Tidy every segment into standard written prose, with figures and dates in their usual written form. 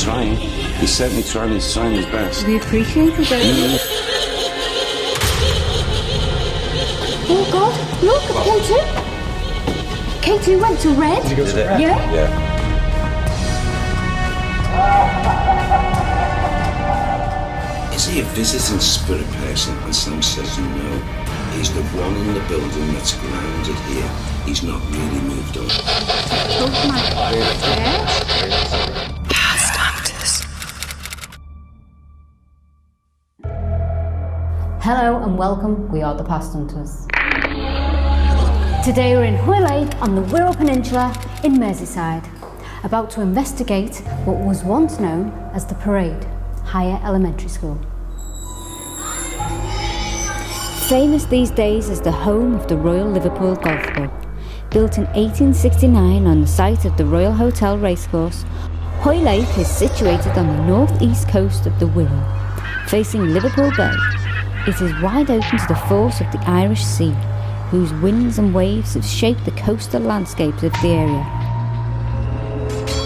trying. He's certainly trying his best. We appreciate it, don't we? Oh God, look, K2. K2 went to red. Did it? Yeah? Yeah. Is he a visiting spirit person? And Sam says no. He's the one in the building that's grounded here. He's not really moved on. Oh my God. Past actors. Hello and welcome, we are the Past Hunters. Today we're in Hoylake on the Wirral Peninsula in Merseyside, about to investigate what was once known as the Parade, Higher Elementary School. Famous these days as the home of the Royal Liverpool Golf Club, built in 1869 on the site of the Royal Hotel Racecourse, Hoylake is situated on the north-east coast of the Wirral, facing Liverpool Bay. It is wide open to the force of the Irish Sea, whose winds and waves have shaped the coastal landscapes of the area.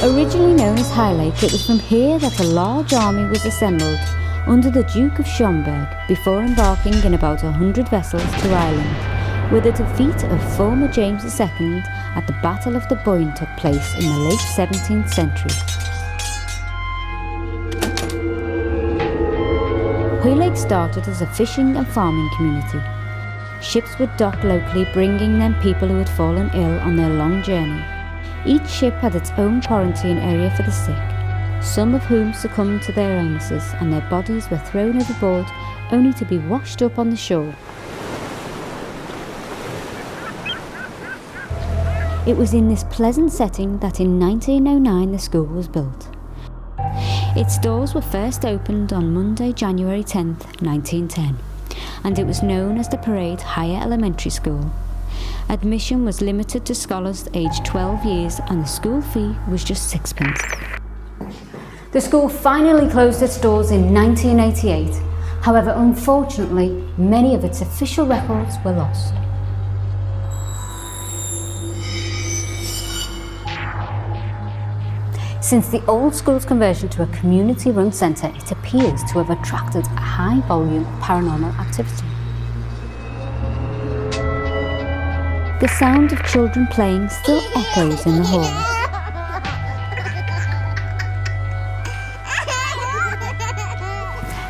Originally known as Hoylake, it was from here that a large army was assembled under the Duke of Schomberg before embarking in about 100 vessels to Ireland, where the defeat of former James II at the Battle of the Boyne took place in the late 17th century. Hoylake started as a fishing and farming community. Ships would dock locally, bringing them people who had fallen ill on their long journey. Each ship had its own quarantine area for the sick, some of whom succumbed to their illnesses, and their bodies were thrown overboard only to be washed up on the shore. It was in this pleasant setting that in 1909 the school was built. Its doors were first opened on Monday, January 10th, 1910, and it was known as the Parade Higher Elementary School. Admission was limited to scholars aged 12 years and the school fee was just sixpence. The school finally closed its doors in 1988. However, unfortunately, many of its official records were lost. Since the old school's conversion to a community-run centre, it appears to have attracted a high volume of paranormal activity. The sound of children playing still echoes in the halls.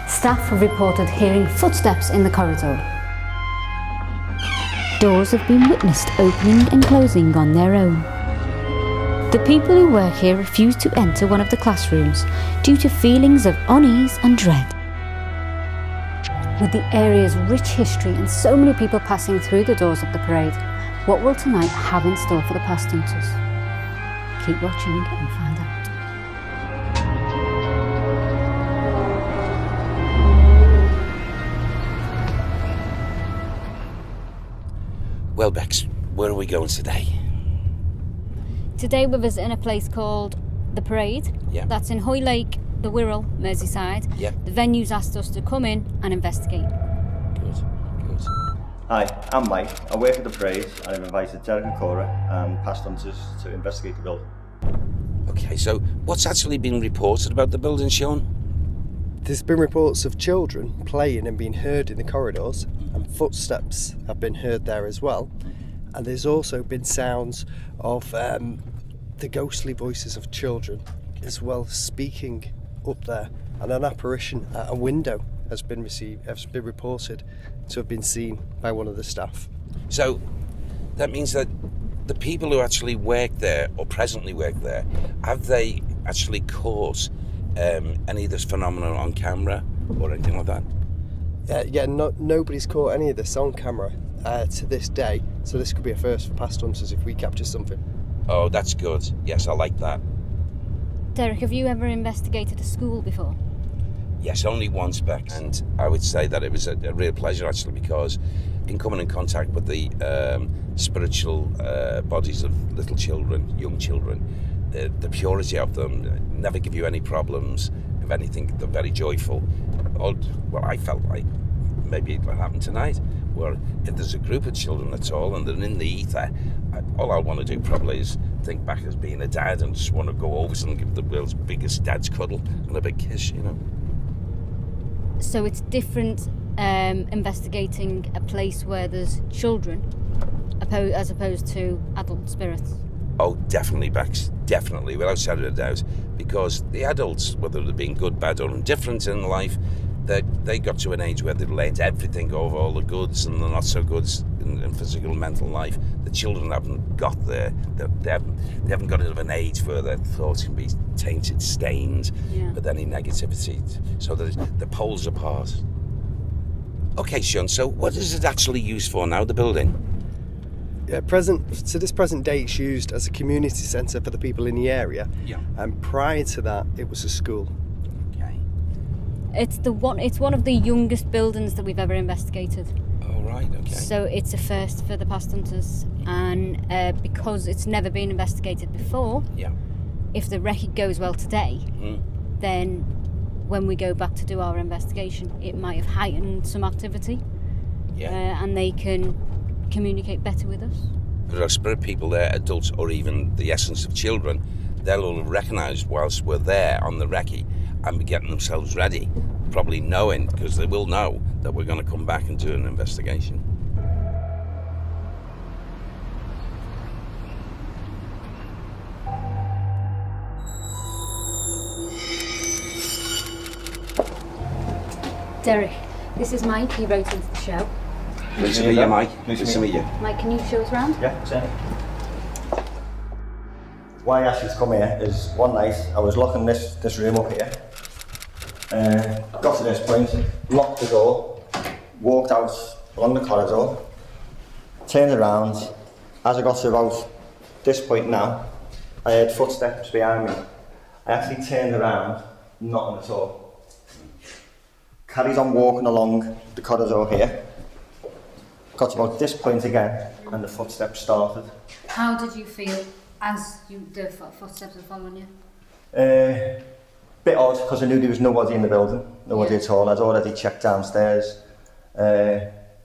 Staff have reported hearing footsteps in the corridor. Doors have been witnessed opening and closing on their own. The people who work here refuse to enter one of the classrooms due to feelings of unease and dread. With the area's rich history and so many people passing through the doors of the parade, what will tonight have in store for the Past Hunters? Keep watching and find out. Well, Bex, where are we going today? Today we're visiting a place called The Parade. Yeah. That's in Hoylake, the Wirral, Merseyside. Yeah. The venue's asked us to come in and investigate. Good. Hi, I'm Mike. I work at the Parade and I've invited Derek and Cora and Past Hunters to investigate the building. Okay, so what's actually been reported about the building, Sean? There's been reports of children playing and being heard in the corridors, and footsteps have been heard there as well. And there's also been sounds of the ghostly voices of children as well speaking up there, and an apparition at a window has been reported to have been seen by one of the staff. So that means that the people who actually work there or presently work there, have they actually caught any of this phenomenon on camera or anything like that? Nobody's caught any of this on camera to this day, so this could be a first for Past Hunters if we capture something. Oh, that's good. Yes, I like that. Derek, have you ever investigated a school before? Yes, only once, Bex, and I would say that it was a real pleasure actually, because in coming in contact with the spiritual bodies of little children, young children, the purity of them never give you any problems. If anything, they're very joyful. Well, I felt like maybe it will happen tonight, where if there's a group of children at all and they're in the ether, all I want to do probably is think back as being a dad and just want to go over and give the world's biggest dad's cuddle and a big kiss, you know. So it's different investigating a place where there's children as opposed to adult spirits. Oh, definitely, Bex. Definitely, without shadow of a doubt. Because the adults, whether they've been good, bad, or indifferent in life, they got to an age where they've learned everything over all the goods and the not so goods in physical and mental life. The children haven't got there. They haven't got of an age where their thoughts can be tainted, stained with any negativity. So the poles apart. Okay, Sean, so what is it actually used for now, the building? To this present day, it's used as a community centre for the people in the area. Yeah. And prior to that, it was a school. Okay. It's one of the youngest buildings that we've ever investigated. Oh, right, okay. So it's a first for the past hunters, and because it's never been investigated before, if the recce goes well today, then when we go back to do our investigation, it might have heightened some activity, and they can communicate better with us. There are spirit people there, adults, or even the essence of children. They'll all have recognised whilst we're there on the recce and be getting themselves ready, probably knowing, because they will know, that we're going to come back and do an investigation. Derek, this is Mike. He wrote into the show. Nice to meet you, Mike. Nice to meet you. Mike, can you show us around? Yeah, certainly. Why I asked you to come here is one night I was locking this room up here. Got to this point, locked the door, walked out along the corridor, turned around. As I got to about this point now, I heard footsteps behind me. I actually turned around, nothing at all. Carried on walking along the corridor here. Got to about this point again, and the footsteps started. How did you feel as the footsteps were following you? Bit odd, because I knew there was nobody in the building, nobody at all. I'd already checked downstairs.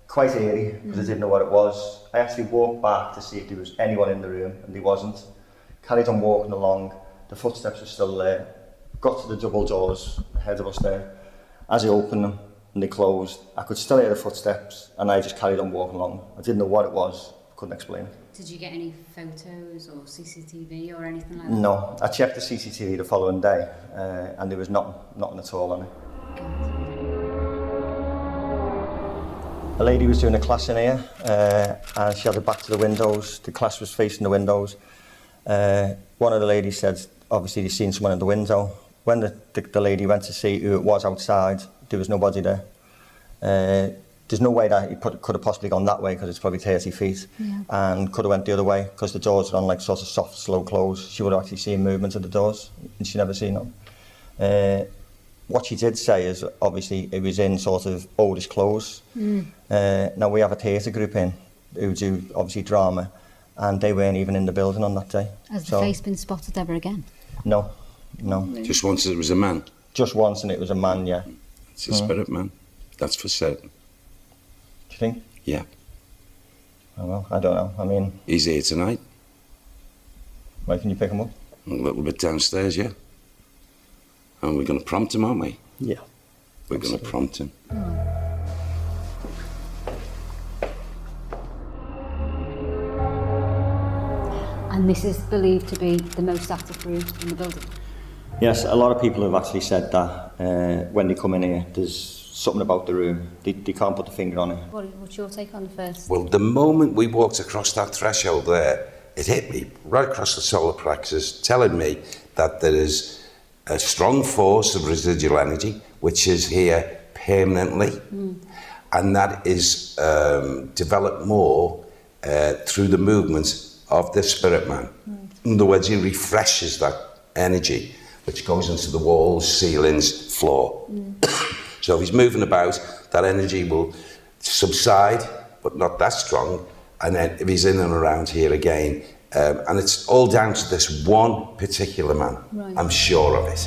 Quite eerie, because I didn't know what it was. I actually walked back to see if there was anyone in the room, and there wasn't. Carried on walking along, the footsteps were still there. Got to the double doors ahead of us there. As I opened them, and they closed, I could still hear the footsteps, and I just carried on walking along. I didn't know what it was, couldn't explain it. Did you get any photos or CCTV or anything like that? No, I checked the CCTV the following day, and there was nothing at all on it. A lady was doing a class in here, and she had her back to the windows. The class was facing the windows. One of the ladies said, obviously, they'd seen someone in the window. When the lady went to see who it was outside, there was nobody there. There's no way that he could have possibly gone that way, because it's probably 30 feet, and could have went the other way, because the doors are on like sort of soft, slow close. She would have actually seen movement of the doors, and she never seen them. What she did say is, obviously, it was in sort of oldish clothes. Now, we have a theatre group in who do, obviously, drama, and they weren't even in the building on that day. Has the face been spotted ever again? No. Just once it was a man? Just once, and it was a man, yeah. It's a spirit man. That's for certain. Do you think? Yeah. Oh, well, I don't know. I mean... He's here tonight. Where can you pick him up? A little bit downstairs, yeah. And we're going to prompt him, aren't we? Yeah. We're going to prompt him. And this is believed to be the most active room in the building? Yes, a lot of people have actually said that when they come in here, there's something about the room. They can't put the finger on it. What's your take on the first? Well, the moment we walked across that threshold there, it hit me right across the solar plexus, telling me that there is a strong force of residual energy, which is here permanently, and that is developed more through the movement of the spirit man. In other words, he refreshes that energy, which goes into the walls, ceilings, floor. So if he's moving about, that energy will subside, but not that strong. And then if he's in and around here again, and it's all down to this one particular man, I'm sure of it.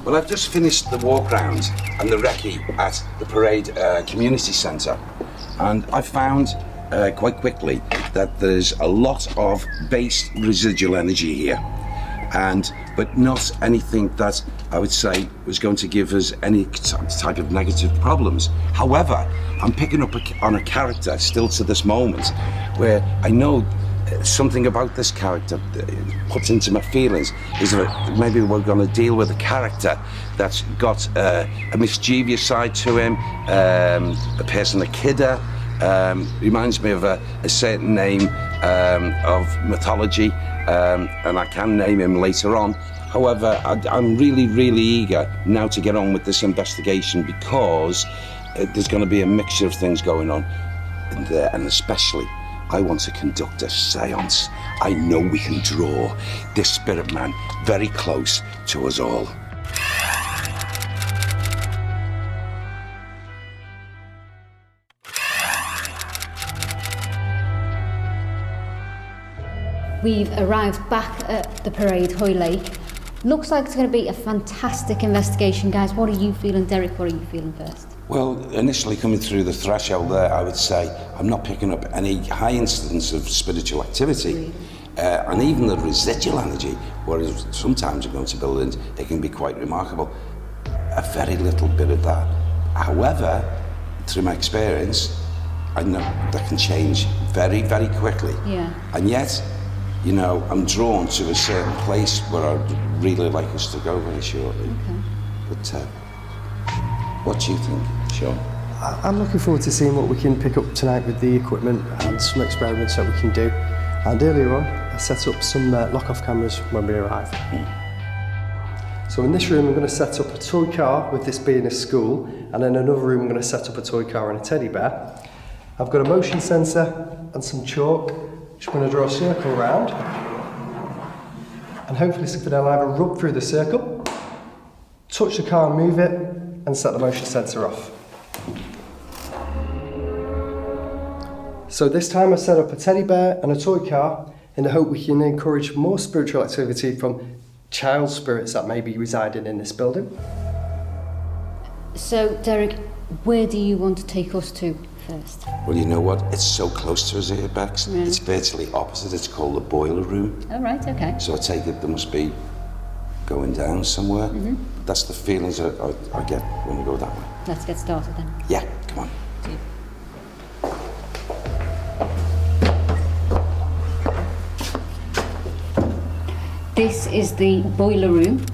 Well, I've just finished the walk round and the recce at the Parade Community Centre. And I found quite quickly that there's a lot of base residual energy here, but not anything that I would say was going to give us any type of negative problems. However, I'm picking up on a character still to this moment where I know something about this character put into my feelings is that maybe we're going to deal with a character that's got a mischievous side to him, a person, a kidder. Reminds me of a certain name of mythology, and I can name him later on. However, I'm really, really eager now to get on with this investigation because there's going to be a mixture of things going on in there, and especially I want to conduct a seance. I know we can draw this spirit man very close to us all. We've arrived back at the parade, Hoylake. Looks like it's going to be a fantastic investigation, guys. What are you feeling, Derek? What are you feeling first? Well, initially coming through the threshold there, I would say I'm not picking up any high incidence of spiritual activity. Really? And even the residual energy, whereas sometimes you go into buildings, it can be quite remarkable. A very little bit of that. However, through my experience, I know that can change very, very quickly. Yeah. And yet, you know, I'm drawn to a certain place where I'd really like us to go very shortly. Okay. But what do you think, Sean? I'm looking forward to seeing what we can pick up tonight with the equipment and some experiments that we can do. And earlier on, I set up some lock-off cameras when we arrive. So in this room, I'm going to set up a toy car, with this being a school, and in another room, I'm going to set up a toy car and a teddy bear. I've got a motion sensor and some chalk, which I'm going to draw a circle around, and hopefully something will either rub through the circle, touch the car and move it, and set the motion sensor off. So this time I set up a teddy bear and a toy car in the hope we can encourage more spiritual activity from child spirits that may be residing in this building. So, Derek, where do you want to take us to first? Well, you know what? It's so close to us here, Bex. Really? It's virtually opposite. It's called the boiler room. Oh, right, okay. So I take it there must be going down somewhere. Mm-hmm. That's the feelings I get when we go that way. Let's get started then. Yeah, come on. This is the boiler room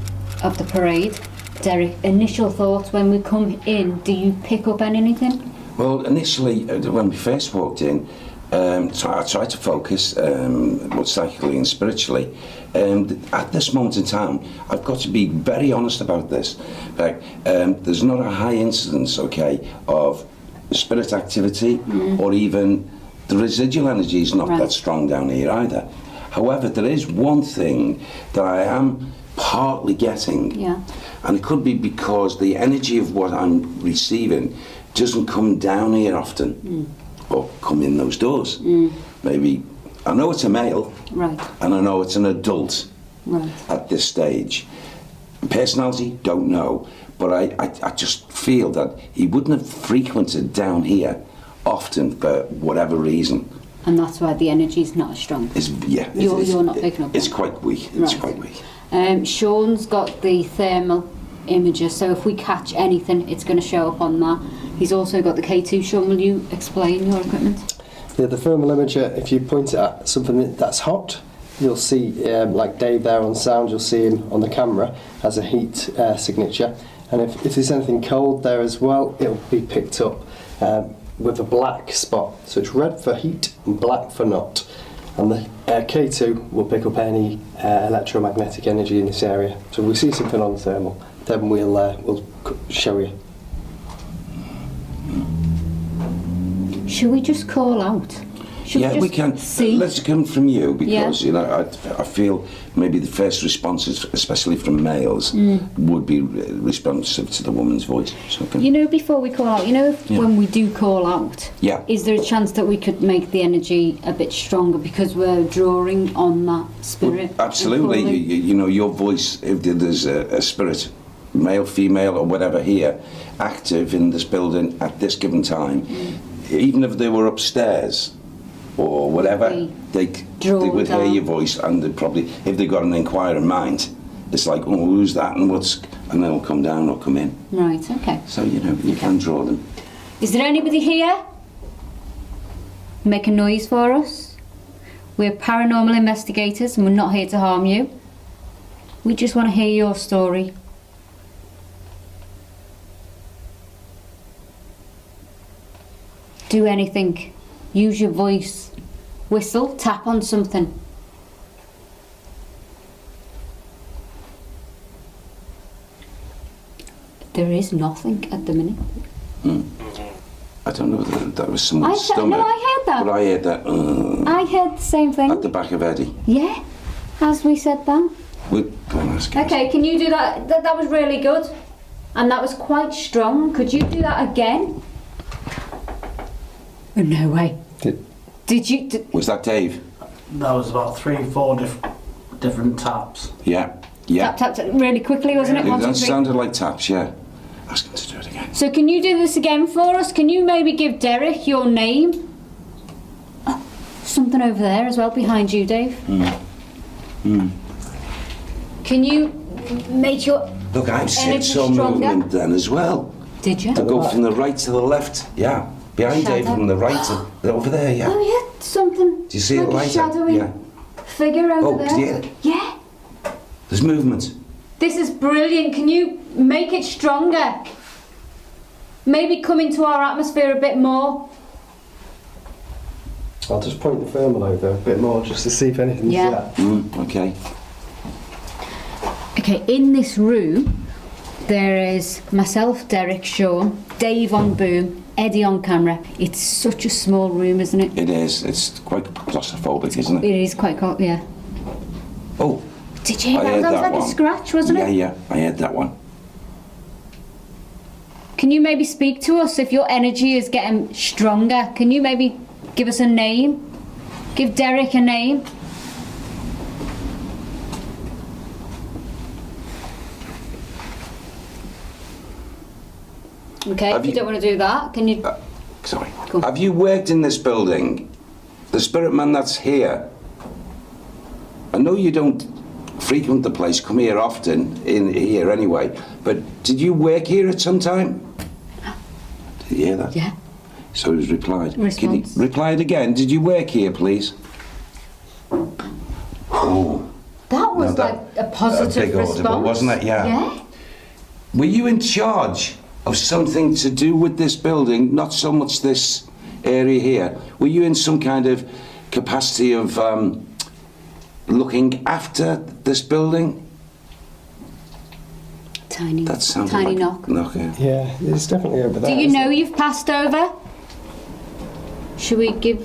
of the parade. Derek, initial thoughts when we come in, do you pick up on anything? Well, initially, when we first walked in, I tried to focus, both psychically and spiritually. At this moment in time, I've got to be very honest about this. There's not a high incidence, okay, of spirit activity, or even the residual energy is not that strong down here either. However, there is one thing that I am partly getting, and it could be because the energy of what I'm receiving doesn't come down here often, or come in those doors. Maybe, I know it's a male, and I know it's an adult at this stage. Personality, don't know, but I just feel that he wouldn't have frequented down here often for whatever reason. And that's why the energy is not as strong. You're not picking up. It's quite weak. It's quite weak. Sean's got the thermal imager, so if we catch anything, it's going to show up on that. He's also got the K2. Sean, will you explain your equipment? Yeah, the thermal imager, if you point it at something that's hot, you'll see, like Dave there on sound, you'll see him on the camera as a heat signature. And if there's anything cold there as well, it'll be picked up with a black spot. So it's red for heat and black for not. And the K2 will pick up any electromagnetic energy in this area. So if we see something on the thermal, then we'll show you. Should we just call out? We can. See? Let's come from you because you know I feel maybe the first responses, especially from males, would be responsive to the woman's voice. So you know, before we call out, when we do call out, is there a chance that we could make the energy a bit stronger because we're drawing on that spirit? Well, absolutely. You know, your voice. If there's a spirit, male, female, or whatever here, active in this building at this given time. even if they were upstairs or whatever, they would hear your voice, and they probably, if they got an inquiring mind, it's like, oh, who's that, and they'll come down or come in. Right, okay. So, you know, you can draw them. Is there anybody here? Make a noise for us. We're paranormal investigators and we're not here to harm you. We just want to hear your story. Do anything. Use your voice. Whistle, tap on something. There is nothing at the minute. I don't know whether that was someone's stomach. No, I heard that. But I heard that. I heard the same thing. At the back of Eddie. Yeah, as we said that. We'll go and ask him. Okay, can you do that? That was really good. And that was quite strong. Could you do that again? Oh, no way. Did you? Was that Dave? That was about 3-4 different taps. Yeah. Yeah. Tap, tap, tap, really quickly, wasn't it? 1, 2, 3. That sounded like taps, yeah. Ask him to do it again. So can you do this again for us? Can you maybe give Derek your name? Oh, something over there as well, behind you, Dave. Can you make your Look, I've seen energy some stronger? movement then as well. Did you? To go from the right to the left, yeah. Behind Dave Shadow. from the right to over there, yeah. Oh yeah, something. Do you see like it a light up? shadowy Yeah. figure over Oh, there. did you hear it? Yeah. There's movement. This is brilliant. Can you make it stronger? Maybe come into our atmosphere a bit more. I'll just point the thermal over a bit more just to see if anything's Yeah. there. Okay. Okay, in this room, there is myself, Derek, Sean, Dave on boom, Eddie on camera. It's such a small room, isn't it? It is. It's quite claustrophobic, isn't it? It is quite cold, yeah. Oh. Did you hear I that? heard That was that like one. a scratch, wasn't Yeah, it? yeah. I heard that one. Can you maybe speak to us if your energy is getting stronger? Can you maybe give us a name? Give Derek a name. Okay, Have if you you- don't want to do that, can you... Sorry. Go on. Have you worked in this building? The spirit man that's here. I know you don't frequent the place, come here often, in here anyway, but did you work here at some time? Did you hear that? Yeah. So he was replied. Response. Can you reply it again? Did you work here, please? Oh. That was No, like a positive big response. audible, wasn't it? Yeah. Yeah? Were you in charge of something to do with this building, not so much this area here? Were you in some kind of capacity of looking after this building? Tiny, That sounded tiny like knock. yeah. Yeah, it's definitely over there. Do you isn't know it? you've passed over? Should we give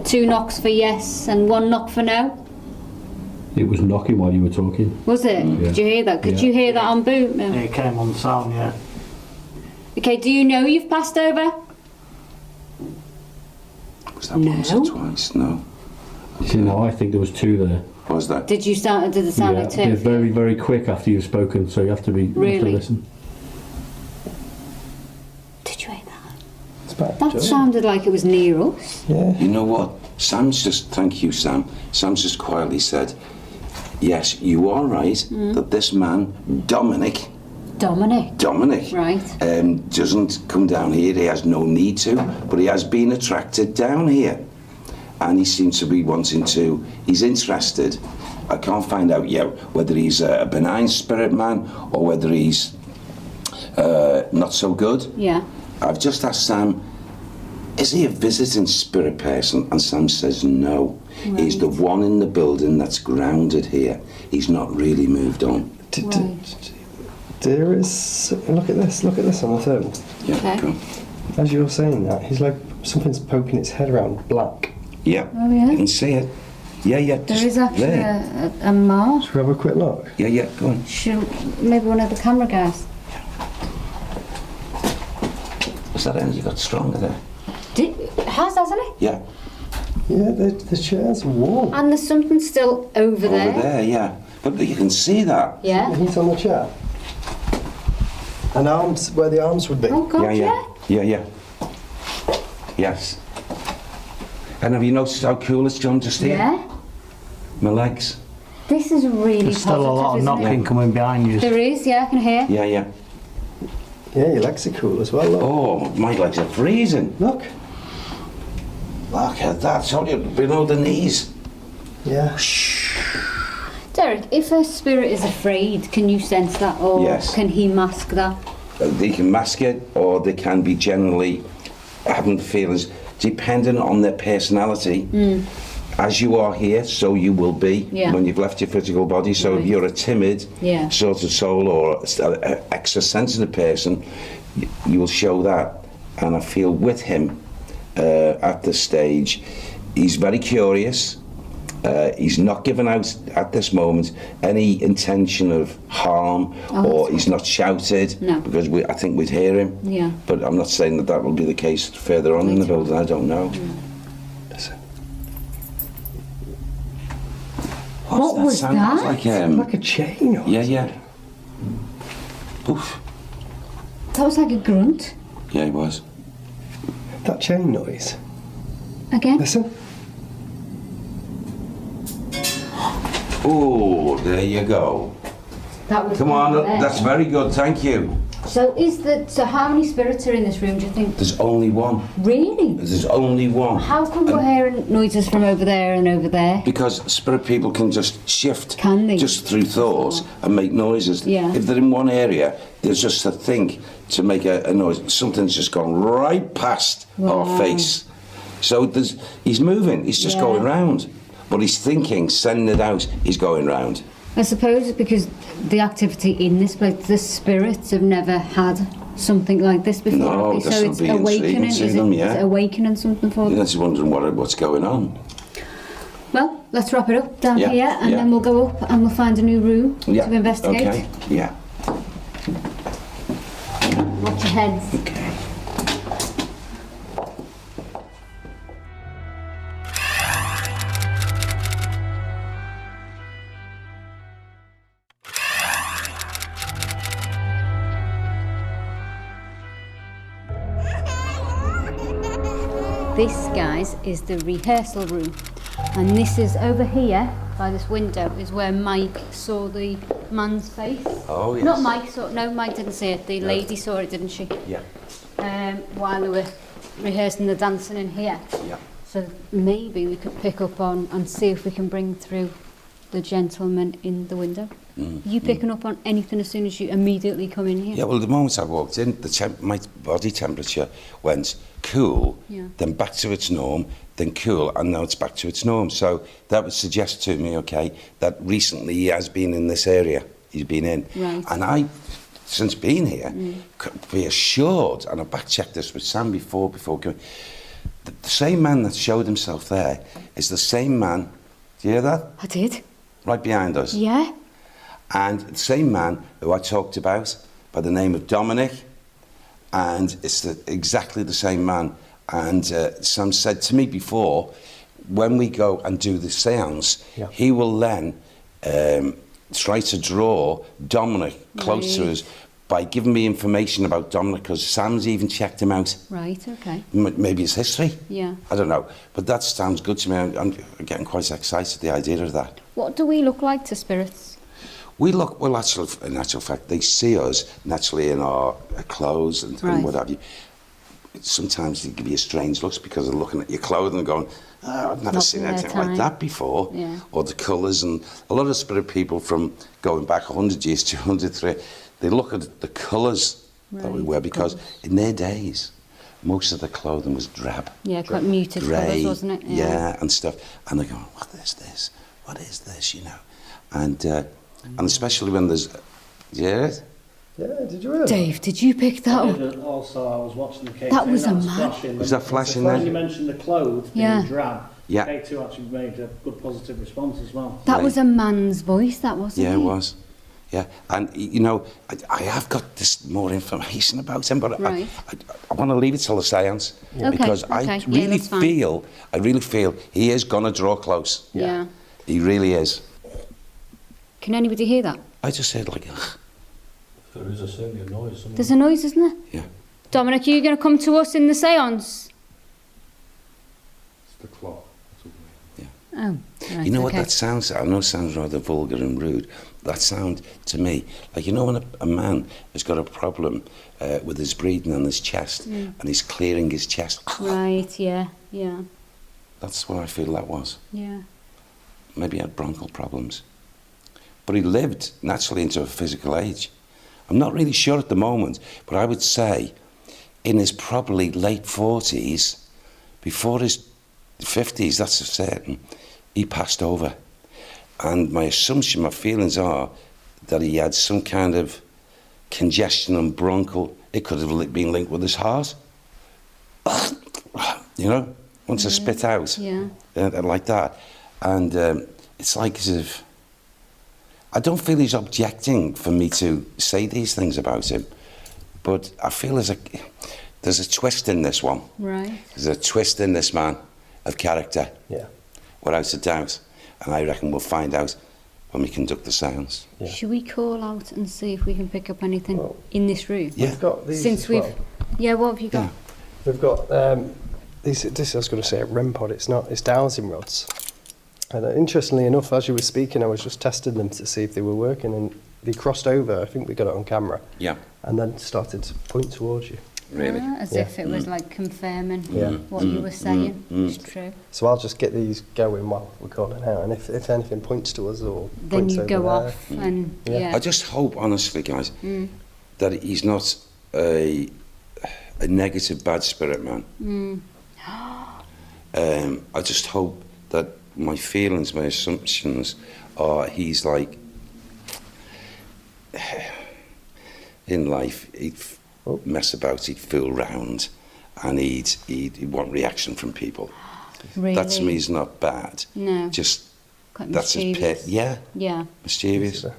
2 knocks for yes and 1 knock for no? It was knocking while you were talking. Was it? Yeah. Did you hear that? Could Yeah. you hear that on boom? No. It came on sound, yeah. Okay, do you know you've passed over? Was that once or twice? No. See, now I think there was 2 there. Was that? Did it sound like They're 2? very, very quick after you've spoken, so you have to be you have to Really? listen. Did you hear that? It's back, That Joe. sounded like it was near us. Yeah. You know what? Thank you, Sam. Sam's just quietly said, yes, you are right that this man, Dominic, Dominic. Right. doesn't come down here. He has no need to, but he has been attracted down here. And he seems to be he's interested. I can't find out yet whether he's a benign spirit man or whether he's not so good. Yeah. I've just asked Sam, is he a visiting spirit person? And Sam says no. He's the one in the building that's grounded here. He's not really moved on. There is. Look at this on the thermal. Yeah, Okay. cool. As you're saying that, he's like something's poking its head around black. Yeah. Oh, yeah? You can see it. Yeah, yeah. There just is actually there. a mark. Should we have a quick look? Yeah, yeah, go on. Maybe one of the camera guys. Was that energy got stronger there? Hasn't it? Yeah. Yeah, the chair's warm. And there's something still over there. Over there, yeah. But you can see that. Yeah. The heat on the chair. And arms, where the arms would be. Oh God, Yeah, yeah. Yeah, yeah. Yes. And have you noticed how cool it's done just here? Yeah. My legs. This is really There's still a lot of positive, isn't knocking it? coming behind you. There is, yeah, I can hear. Yeah, yeah. Yeah, your legs are cool as well. Look. Oh, my legs are freezing. Look. Look at that. Told you, below the knees. Yeah. Derek, if a spirit is afraid, can you sense that, or Yes. can he mask that? They can mask it, or they can be generally having feelings depending on their personality. As you are here, so you will be Yeah. when you've left your physical body. So Right. if you're a timid Yeah. sort of soul or an extra sensitive person, you will show that. And I feel with him at this stage, he's very curious. He's not given out at this moment any intention of harm, or he's not shouted, No. because I think we'd hear him. Yeah. But I'm not saying that will be the case further on in the Later on. building. I don't know. Listen. What was sound? that? It's Like a chain. Or yeah, yeah. Oof. That was like a grunt. Yeah, it was. That chain noise. Again? Listen. Oh, there you go. That was Come on, there. that's very good. Thank you. So how many spirits are in this room, do you think? There's only one. Really? There's only one. How come we're hearing noises from over there and over there? Because spirit people can just shift Can they? just through thoughts and make noises. Yeah. If they're in one area, there's just a thing to make a noise. Something's just gone right past our face. So he's moving. He's just Yeah. going round. But he's thinking, sending it out, he's going round. I suppose it's because the activity in this place, the spirits have never had something like this before. No, have they? this So will it's be intriguing awakening. to Is them, it, yeah. is it awakening something for them? You're just wondering what's going on. Well, let's wrap it up down Yeah, here, and yeah. then we'll go up and we'll find a new room Yeah. to investigate. Okay. Yeah. Watch your heads. Okay. This, guys, is the rehearsal room, and this is over here by this window is where Mike saw the man's face. Oh, yes. Not Mike saw. No, Mike didn't see it. The lady saw it, didn't she? Yeah. While they were rehearsing the dancing in here. Yeah. So maybe we could pick up on and see if we can bring through the gentleman in the window. You picking up on anything as soon as you immediately come in here? Yeah, well, the moment I walked in, my body temperature went cool, Yeah. then back to its norm, then cool, and now it's back to its norm. So that would suggest to me, okay, that recently he has been in this area. He's been in. Right. And I, since being here, could be assured, and I back-checked this with Sam before coming, the same man that showed himself there is the same man, do you hear that? I did. Right behind us. Yeah. And the same man who I talked about by the name of Dominic, and it's exactly the same man. And Sam said to me before, when we go and do the seance, Yeah. he will then try to draw Dominic close to us by giving me information about Dominic, because Sam's even checked him out. Right. Okay. Maybe his history. Yeah. I don't know. But that sounds good to me. I'm getting quite excited, the idea of that. What do we look like to spirits? Well, actually, in actual fact, they see us naturally in our clothes and Right. what have you. Sometimes they give you strange looks because they're looking at your clothing and going, oh, I've never Not seen in their anything like time. that before. Yeah. Or the colours, and a lot of spirit people from going back 100 years, 200, 300, they look at the colours that we Right, wear, because colours. in their days, most of the clothing was drab. Yeah, quite muted grey, colours, wasn't it? Yeah, and stuff. And they're going, what is this? What is this, you know? And especially when there's... Yeah? Yeah, did you really? Dave, did you pick that I up? did, also, I was watching the K2. That was a man. flashing. Was that flashing When you then? mentioned the clothes being Yeah. drab, Yeah. K2 actually made a good positive response as well. That Right. was a man's voice, that wasn't Yeah, it? it was. Yeah, and you know, I have got this more information about him, but Right. I want to leave it till the seance, Okay, because okay. I Yeah, really that's fine. feel he is going to draw close. Yeah. He really is. Can anybody hear that? I just said like, ugh. There is certainly a noise somewhere. There's a noise, isn't there? Yeah. Dominic, are you going to come to us in the seance? The clock. Oh, right, You know what okay. that sounds? I know it sounds rather vulgar and rude. That sound to me, like, you know, when a man has got a problem with his breathing on his chest and he's clearing his chest. Right, yeah, yeah, That's what I feel that was. yeah. Maybe he had bronchial problems. But he lived naturally into a physical age. I'm not really sure at the moment, but I would say in his probably late 40s, before his 50s, that's for certain, he passed over. And my assumption, my feelings are that he had some kind of congestion and bronchial. It could have been linked with his heart. You know, once I spit out, Yeah. like that. And it's like as if, I don't feel he's objecting for me to say these things about him, but I feel there's a twist in this one. Right. There's a twist in this man of character, Yeah. without a doubt. And I reckon we'll find out when we conduct the seance. Yeah. Should we call out and see if we can pick up anything Well, in this room? Yeah. We've got these Since as we've... well. Yeah, what have you got? Yeah. We've got this. I was going to say a REM pod. It's not. It's dowsing rods. And interestingly enough, as you were speaking, I was just testing them to see if they were working, and they crossed over. I think we got it on camera, Yeah, and then started to point towards you. really. As Yeah. if it was like confirming Yeah. what you were saying. It's true. So I'll just get these going while we're calling out, and if anything points to us or Then points you over go there, off and Yeah. yeah. I just hope, honestly, guys, that he's not a negative, bad spirit man. I just hope that my feelings, my assumptions are he's like, in life, he'd mess about, he'd fool round, and he'd want reaction from people. Really? That to me is not bad. No. Just, Quite that's his mischievous. pit. Yeah, Yeah. mischievous. He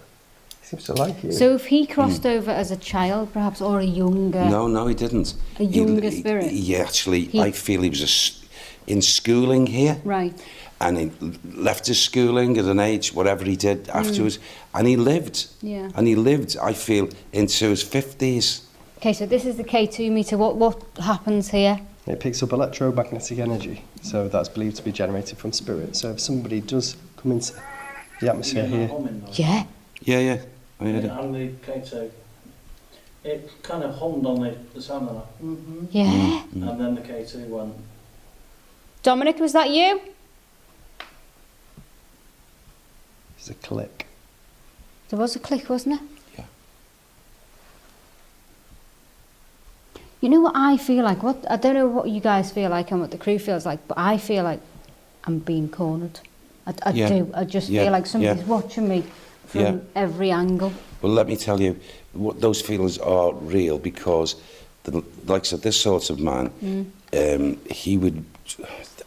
seems to like you. So if he crossed over as a child, perhaps, or a younger... No, he didn't. A younger spirit? He actually, He- I feel he was in schooling here. Right. And he left his schooling at an age, whatever he did afterwards, and he lived. Yeah. And he lived, I feel, into his 50s. Okay, so this is the K2 meter. What happens here? It picks up electromagnetic energy, so that's believed to be generated from spirit. So if somebody does come into the atmosphere here, Yeah. Yeah, I heard it. And the K2, it kind of hummed on the sound of that. Yeah. And then the K2 went. Dominic, was that you? there's a click. There was a click, wasn't there? Yeah. You know what I feel like? What I don't know what you guys feel like and what the crew feels like, but I feel like I'm being cornered. I Yeah. do. I just Yeah. feel like somebody's Yeah. watching me from Yeah. every angle. Well, let me tell you, what those feelings are real because, the likes of this sort of man, he would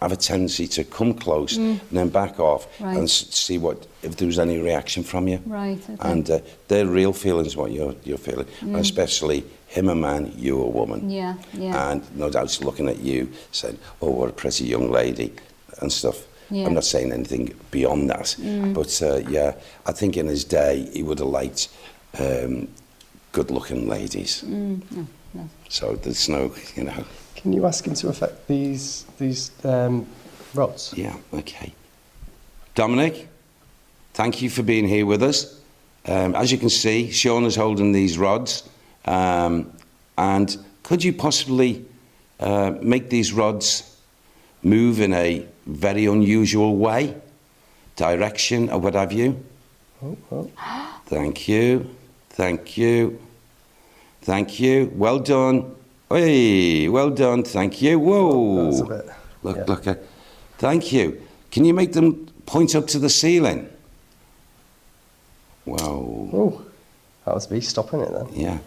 have a tendency to come close and then back off Right. and see what if there was any reaction from you. Right. Okay. And they're real feelings, what you're feeling, and especially him a man, you a woman. yeah. Yeah. And no doubt looking at you, saying, "Oh, what a pretty young lady," and stuff. Yeah. I'm not saying anything beyond that, but yeah, I think in his day he would have liked good-looking ladies. No. So there's no, Can you ask him to affect these rods? yeah, okay. Dominic, thank you for being here with us. As you can see, Sean is holding these rods, and could you possibly make these rods move in a very unusual way, direction or what have you? Oh. Thank you, thank you, thank you. Well done. Hey, well done. Thank you. Whoa. That's a bit. Look, yeah. look. Thank you. Can you make them point up to the ceiling? Wow. Oh, that was me stopping it then. Yeah.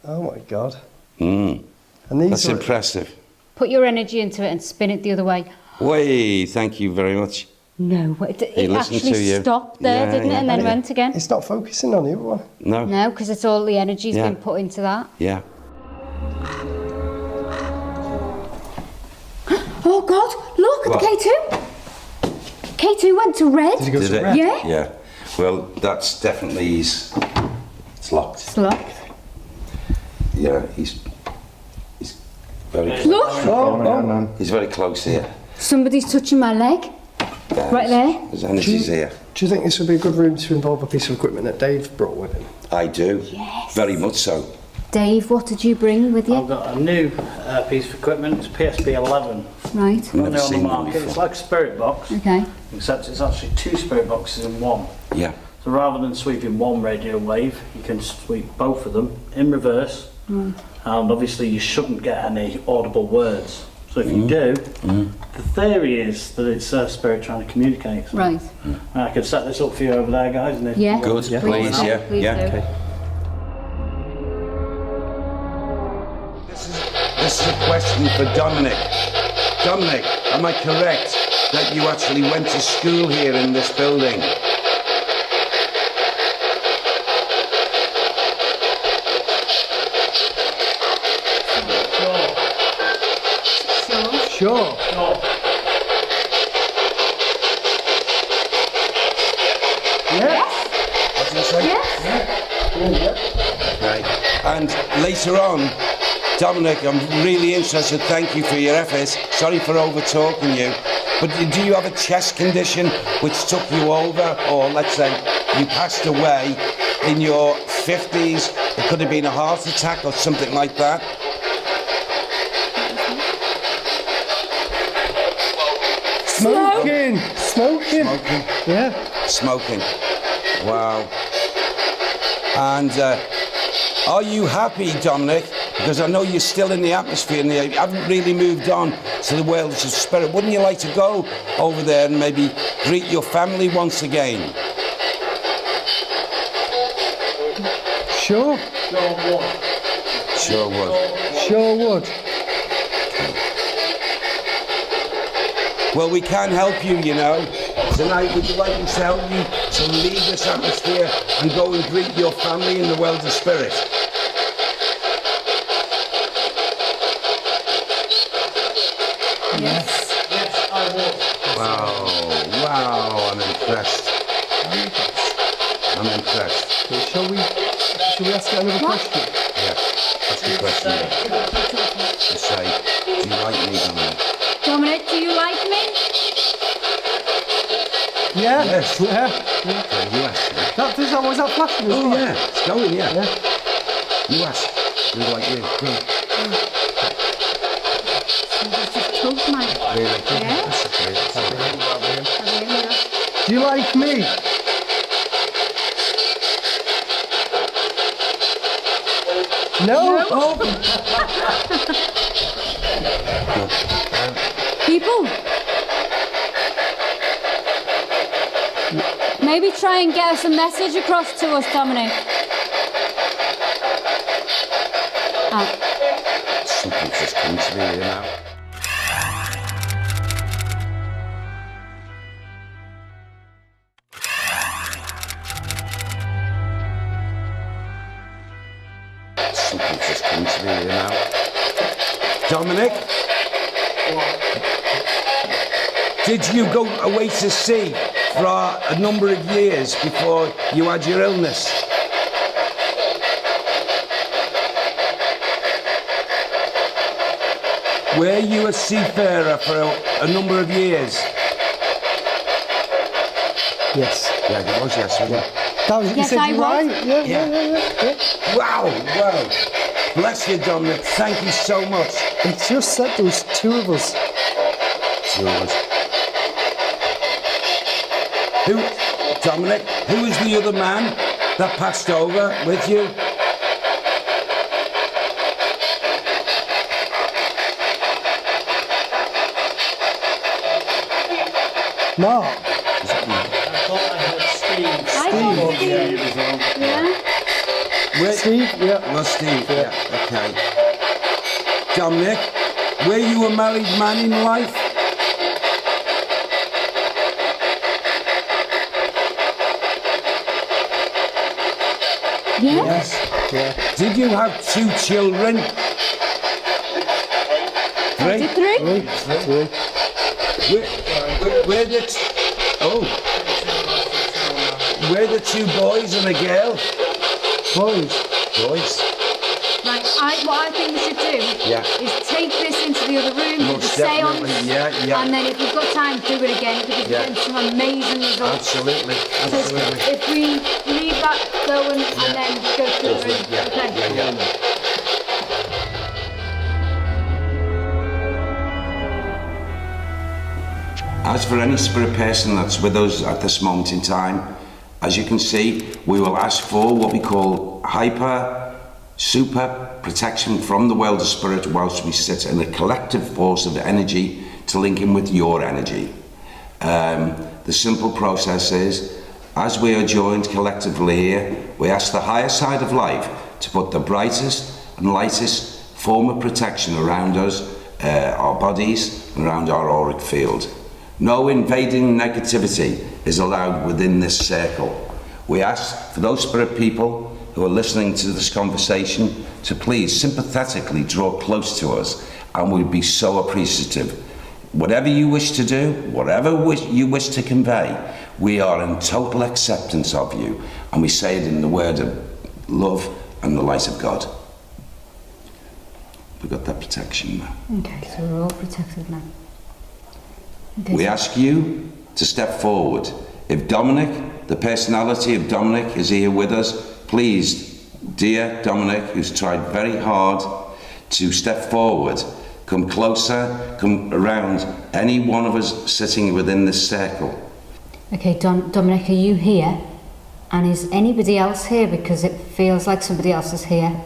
Oh my God. Mm. And these That's are, impressive. Put your energy into it and spin it the other way. Way. Thank you very much. No, it listened actually to you. stopped there, Yeah, didn't it? yeah. And then Yeah. went again. It's not focusing on the other one. No. No, because it's all the energy's Yeah. been put into that. Yeah. Oh God! Look at What? the K2. K2 went to red. Did it go Did to it? red? Yeah. Yeah. Well, that's definitely it's locked. It's locked. Yeah. He's very. Look. Oh. He's very close here. Somebody's touching my leg. Right there. There's energies here. Do you think this would be a good room to involve a piece of equipment that Dave brought with him? I do. Yes. Very much so. Dave, what did you bring with I've you? got a new piece of equipment. It's PSP 11. Right. Never Only on the seen one market. It's before. like a spirit box, Okay. except it's actually 2 spirit boxes in one. Yeah. So rather than sweeping one radio wave, you can sweep both of them in reverse. And obviously you shouldn't get any audible words. So if you do, the theory is that it's spirit trying to communicate. So Right. I could set this up for you over there, guys. And if Yeah. you Good. want to- Please. Yeah. Please Yeah. do. Okay. This is a question for Dominic. Dominic, am I correct that you actually went to school here in this building? Sure. What did you say? Right. And later on, Dominic, I'm really interested. Thank you for your efforts. Sorry for over-talking you. But do you have a chest condition which took you over? Or let's say you passed away in your 50s. It could have been a heart attack or something like that. Smoking. Smoking. Smoking. Yeah. Smoking. Wow. And are you happy, Dominic? Because I know you're still in the atmosphere and you haven't really moved on to the world of spirit. Wouldn't you like to go over there and maybe greet your family once again? Sure. Sure would. Sure would. Well, we can help you, you know. Tonight, would you like me to help you to leave this atmosphere and go and greet your family in the world of spirit? Yes. Yes, I will. Wow, I'm impressed. I'm impressed. Okay, shall we ask another question? Yeah, that's the question. To say, do you like me, Dominic? Dominic, do you like me? Yeah. Yes. Yeah. Yeah, you asked me. Was that flashing as Oh well? yeah, it's going, yeah. Yeah. You asked. Do you like you? Good. Just took my... Really? Yeah. That's okay. That's okay. Do you like me? No. Oh. People, maybe try and get us a message across to us, Dominic. Something's just come to me, you know. Something's just come to me, you know. Dominic? Did you go away to sea for a number of years before you had your illness? Were you a seafarer for a number of years? Yes. Yeah, it was, yes, wasn't it? That was, you Yes, said I you was. right. Yeah. Wow, wow. Bless you, Dominic. Thank you so much. It just said there was 2 of us. Two of us. Dominic, who was the other man that passed over with you? Mark. I thought I heard Steve. I thought Steve. Yeah. Where, Steve. Yeah. well, Steve, yeah, okay. Dominic, were you a married man in life? Yes. Yeah. Did you have 2 children? 3? Did 3? 3. Were the were the 2 boys and a girl? Boys. Boys. Right, what I think we should do is take this into the other room, do the seance, and then if we've got time, do it again, because we're getting some amazing results. Absolutely. So if we leave that going and then go to the room. Okay. As for any spirit person that's with us at this moment in time, as you can see, we will ask for what we call super protection from the world of spirit whilst we sit in a collective force of energy to link in with your energy. The simple process is, as we are joined collectively here, we ask the higher side of life to put the brightest and lightest form of protection around us, our bodies, and around our auric field. No invading negativity is allowed within this circle. We ask for those spirit people who are listening to this conversation to please sympathetically draw close to us, and we'd be so appreciative. Whatever you wish to do, whatever you wish to convey, we are in total acceptance of you, and we say it in the word of love and the light of God. We've got that protection now. Okay, so we're all protected now. Okay. We ask you to step forward. If Dominic, the personality of Dominic, is here with us, please, dear Dominic, who's tried very hard to step forward, come closer, come around any one of us sitting within this circle. Okay, Dominic, are you here? And is anybody else here? Because it feels like somebody else is here.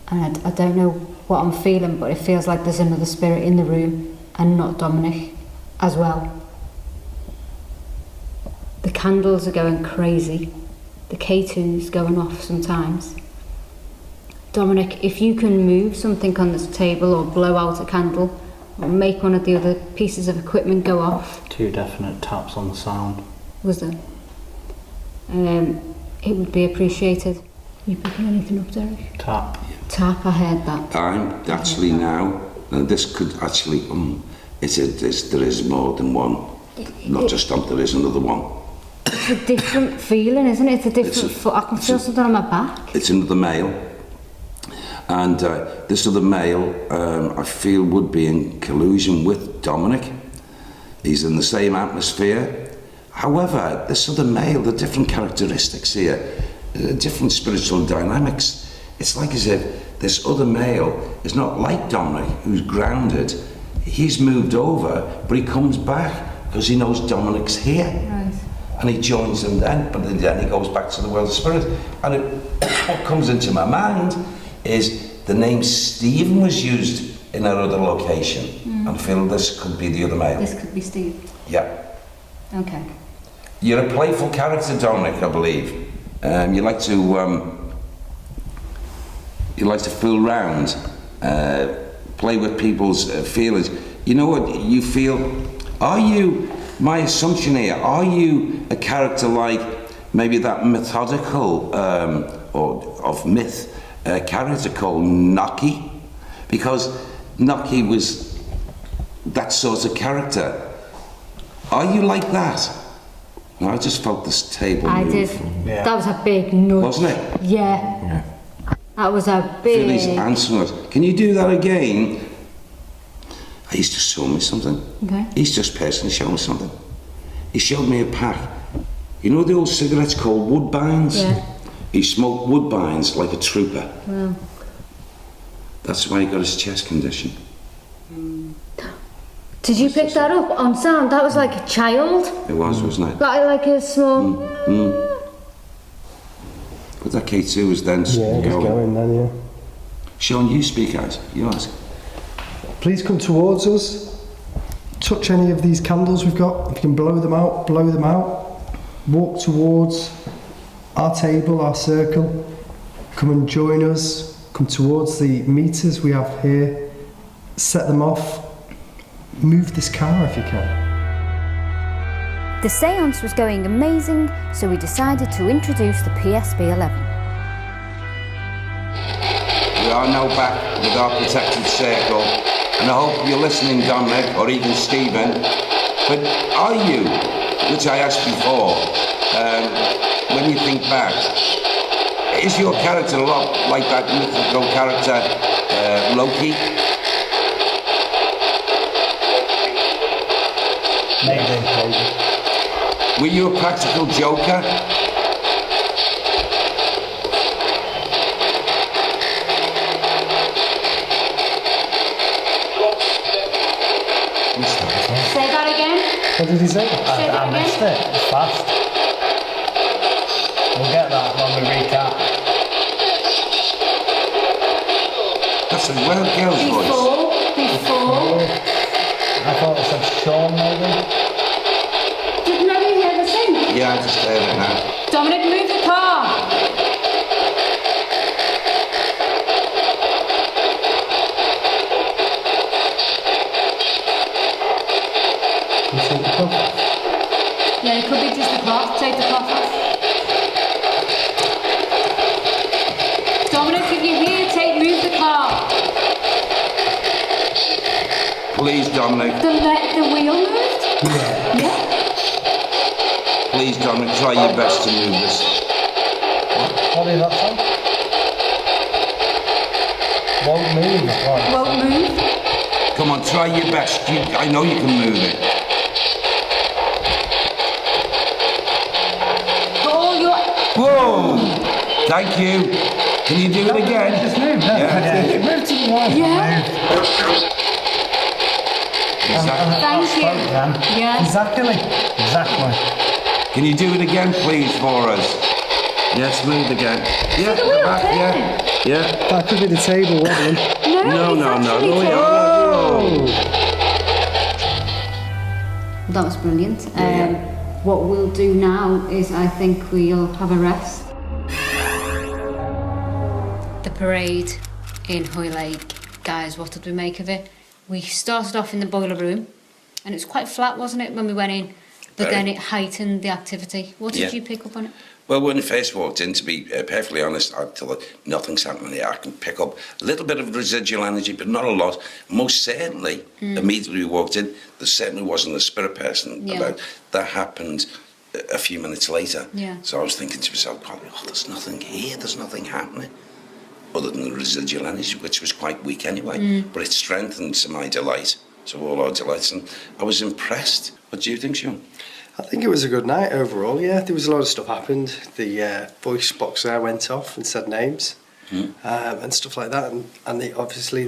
And I don't know what I'm feeling, but it feels like there's another spirit in the room and not Dominic as well. The candles are going crazy. The K2's going off sometimes. Dominic, if you can move something on this table or blow out a candle or make one of the other pieces of equipment go off. 2 definite taps on the sound. Was there? It would be appreciated. You picking anything up, Derek? Tap. Tap, I heard that. I'm actually now, and this could actually, there is more than one. Not just there is another one. It's a different feeling, isn't it? It's a different foot. I can feel something on my back. It's another male. And this other male, I feel, would be in collusion with Dominic. He's in the same atmosphere. However, this other male, the different characteristics here, different spiritual dynamics. It's like as if this other male is not like Dominic, who's grounded. He's moved over, but he comes back because he knows Dominic's here. Right. And he joins them then, but then he goes back to the world of spirit. And what comes into my mind is the name Stephen was used in our other location. I feel this could be the other male. This could be Steve. Yeah. Okay. You're a playful character, Dominic, I believe. You like to fool around, play with people's feelings. You know what you feel? Are you, my assumption here, are you a character like maybe that methodical or of myth character called Nocky? Because Nocky was that sort of character. Are you like that? No, I just felt this table I move. did. Yeah. That was a big nudge. Wasn't it? Yeah. That was a big... Feel he's answering us. Can you do that again? He's just showing me something. Okay. He's just personally showing me something. He showed me a pack. You know the old cigarettes called Woodbines? Yeah. He smoked Woodbines like a trooper. Wow. That's why he got his chest condition. Did you pick that up on sound? That was like a child. It was, wasn't it? Like a small... But that K2 was then going then, yeah. Sean, you speak out. You ask. Please come towards us. Touch any of these candles we've got. If you can blow them out, blow them out. Walk towards our table, our circle. Come and join us. Come towards the meters we have here. Set them off. Move this car if you can. The seance was going amazing, so we decided to introduce the PSB-11. We are now back with our protected circle, and I hope you're listening, Dominic, or even Stephen. But are you, which I asked before, when you think back, Is your character a lot like that mythical character, Loki? Maybe. Were you a practical joker? Say that again. What did he say? I missed it. It's fast. We'll get that when we recap. That's a well girl's voice. Before. I thought it said Sean maybe. Did nobody hear the thing? Yeah, I just heard it now. Dominic, move the car. Yeah, it could be just the cloth. Take the cloth off. Dominic, if you're here, move the car. Please, Dominic. The wheel moved? Yeah. Please, Dominic, try your best to move this. What is that song? Won't move. Right. Won't move. Come on, try your best. I know you can move it. Put all your... Whoa! Thank you. Can you do it again? Just move. Yeah. Move to the right. Yeah. Exactly. Thank you. Yeah. Exactly. Can you do it again, please, for us? Yes, move again. Yeah, the the wheel back, turning. yeah. That could be the table wobbling. No. it's actually Oh, turning. yeah. That was brilliant. Yeah. What we'll do now is I think we'll have a rest. The parade in Hoylake. Guys, what did we make of it? We started off in the boiler room and it was quite flat, wasn't it, when we went in? But then it heightened the activity. What did you pick up on it? Well, when I first walked in, to be perfectly honest, I thought nothing's happening here. I can pick up a little bit of residual energy, but not a lot. Most certainly, immediately we walked in, there certainly wasn't a spirit person about. That happened a few minutes later. Yeah. So I was thinking to myself, oh, there's nothing here, there's nothing happening. Other than the residual energy, which was quite weak anyway. But it strengthened to my delight, to all our delights, and I was impressed. What do you think, Sean? I think it was a good night overall, yeah. There was a lot of stuff happened. The voice box there went off and said names and stuff like that. And obviously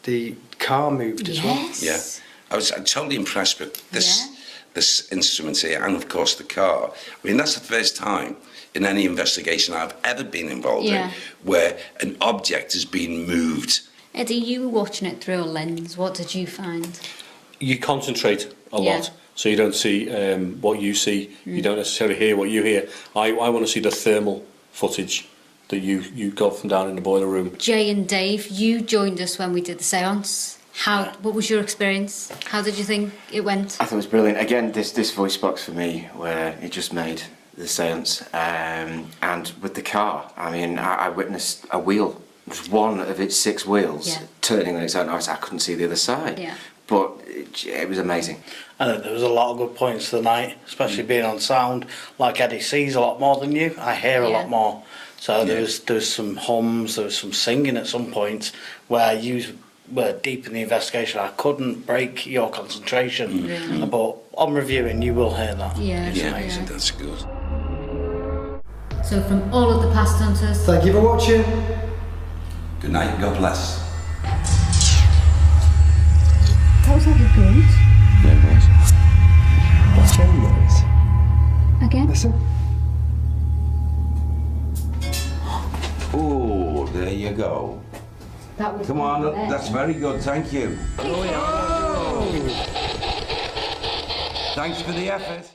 the car moved as well. Yeah. I was totally impressed with this instrument here, and of course the car. I mean, that's the first time in any investigation I've ever been involved in where an object has been moved. Eddie, you were watching it through a lens. What did you find? You concentrate a lot, so you don't see what you see. You don't necessarily hear what you hear. I want to see the thermal footage that you got from down in the boiler room. Jay and Dave, you joined us when we did the seance. What was your experience? How did you think it went? I thought it was brilliant. Again, this voice box for me, where it just made the seance, and with the car, I mean, I witnessed a wheel, just one of its 6 wheels, turning on its own. I couldn't see the other side, but it was amazing. I think there was a lot of good points tonight, especially being on sound. Like Eddie sees a lot more than you, I hear a lot more. So there was some hums, there was some singing at some point where you were deep in the investigation. I couldn't break your concentration, but on reviewing you will hear that. It's amazing. That's good. So from all of the past hunters, Thank you for watching. Good night, God bless. that was like a grunt. What's the noise? Again? Listen. Oh, there you go. That was Come on, there. that's very good, thank you. Thanks for the effort.